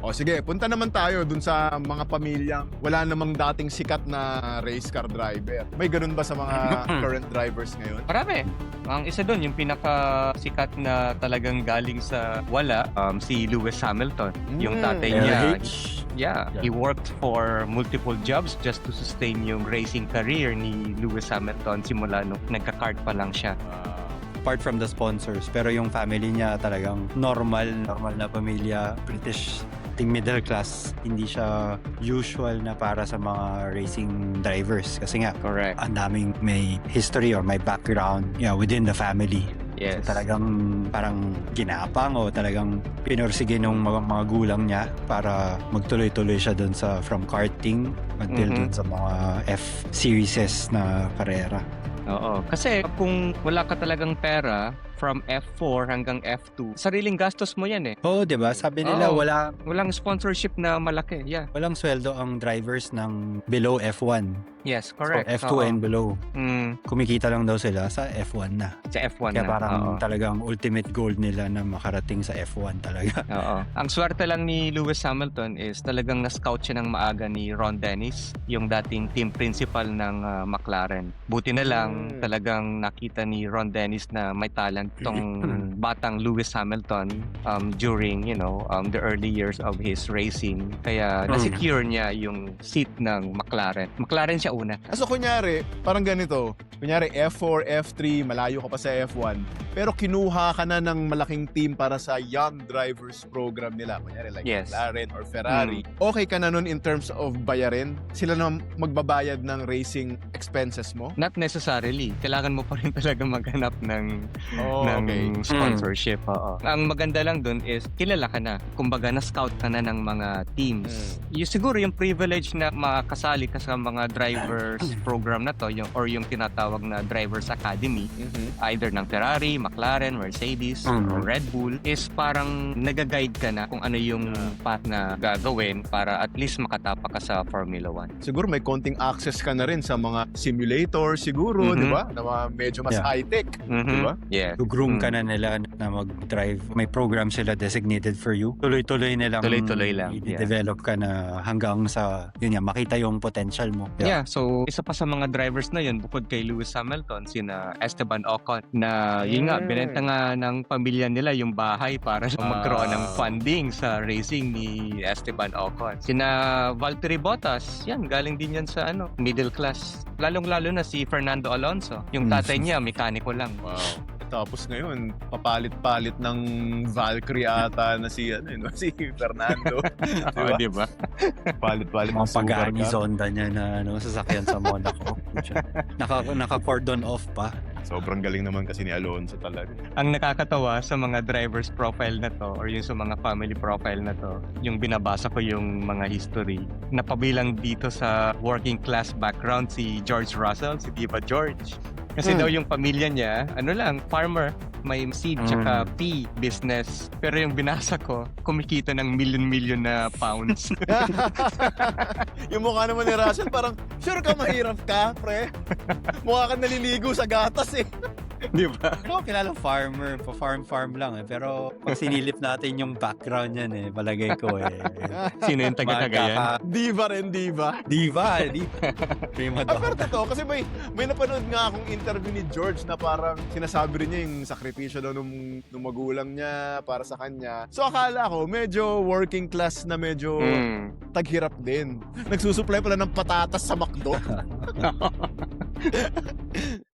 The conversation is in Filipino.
O sige, punta naman tayo dun sa mga pamilyang wala namang dating sikat na race car driver. May ganun ba sa mga current drivers ngayon? Marami. Ang isa doon, yung pinakasikat na talagang galing sa wala, si Lewis Hamilton. Yung tatay niya, he worked for multiple jobs just to sustain yung racing career ni Lewis Hamilton simula nung nagka-kart pa lang siya. Apart from the sponsors, pero yung family niya talagang normal na pamilya, British, ting middle class. Hindi siya usual na para sa mga racing drivers kasi nga Correct. ang daming may history or may background within the family. Yes. So, talagang parang ginapang o talagang pinursige ng mga gulang niya para magtuloy-tuloy siya dun sa from karting until dun sa mga F series na karera. Oo. Kasi kung wala ka talagang pera, from F4 hanggang F2, sariling gastos mo yan eh. Oo, di ba? Sabi nila Oo. walang sponsorship na malaki. Yeah. sweldo ang drivers ng below F1. Yes, correct. So, F2 Oo. and below. Mm, Kumikita lang daw sila sa F1 na. sa F1 Kaya na. parang Oo. talagang ultimate goal nila na makarating sa F1 talaga. Oo. Ang swerte lang ni Lewis Hamilton is talagang na-scout siya ng maaga ni Ron Dennis, yung dating team principal ng McLaren. Buti na lang talagang nakita ni Ron Dennis na may talent tong batang Lewis Hamilton during, the early years of his racing. Kaya na-secure niya yung seat ng McLaren. McLaren siya una. So kunyari, parang ganito. Kunyari F4, F3, malayo ka pa sa F1. Pero kinuha ka na ng malaking team para sa young drivers program nila. Kunyari like Yes. McLaren or Ferrari. Okay ka na nun in terms of bayarin? Sila na magbabayad ng racing expenses mo? Not necessarily. Kailangan mo pa rin talaga maghanap ng Okay. sponsorship. Oo. Ang maganda lang dun is kilala ka na. Kumbaga na-scout ka na ng mga teams. Siguro yung privilege na makasali ka sa mga drivers program na to or yung tinatawag na Drivers Academy, either ng Ferrari, McLaren, Mercedes, or Red Bull, is parang nag-guide ka na kung ano yung path na gagawin para at least makatapa ka sa Formula 1. Siguro may konting access ka na rin sa mga simulator siguro, di ba? Na mga medyo mas Yeah. high-tech, di ba? Yeah. To groom ka na nila na mag-drive. May program sila designated for you. Tuloy-tuloy nilang Tuloy-tuloy lang, i-develop ka na hanggang sa makita yung potential mo. Yeah, so isa pa sa mga drivers na yun bukod kay Lewis Hamilton, sina Esteban Ocon na yun nga, binenta nga ng pamilya nila yung bahay para magkaroon ng funding sa racing ni Esteban Ocon. Sina Valtteri Bottas, yan, galing din yan sa middle class. Lalong-lalo na si Fernando Alonso. Yung tatay niya, mekaniko lang. Wow. Tapos ngayon, papalit-palit ng Valkyrie ata na si Fernando. Di ba? Palit-palit ng Mga pag-aani supercar. zonda niya na sasakyan sa Monaco. Naka-cordon off pa. Sobrang galing naman kasi ni Alonso talaga. Ang nakakatawa sa mga driver's profile na to or yung sa mga family profile na to, yung binabasa ko yung mga history, napabilang dito sa working class background si George Russell, si Diva George. Kasi daw yung pamilya niya, farmer, may seed tsaka pea business. Pero yung binasa ko, kumikita ng million na pounds. Yung mukha naman ni Russell, parang, sure ka mahirap ka, pre? Mukha ka naliligo sa gatas eh. Di ba? Ako kilala farmer, pa-farm lang eh. Pero pag sinilip natin yung background yan palagay ko Sino yung taga-Cagayan? Diva rin, diva. Diva. Prima Pero donna. totoo, kasi may napanood nga akong interview ni George na parang sinasabi rin niya yung sakripisyo daw nung magulang niya para sa kanya. So akala ko, medyo working class na medyo taghirap din. Nagsusupply pala ng patatas sa McDo.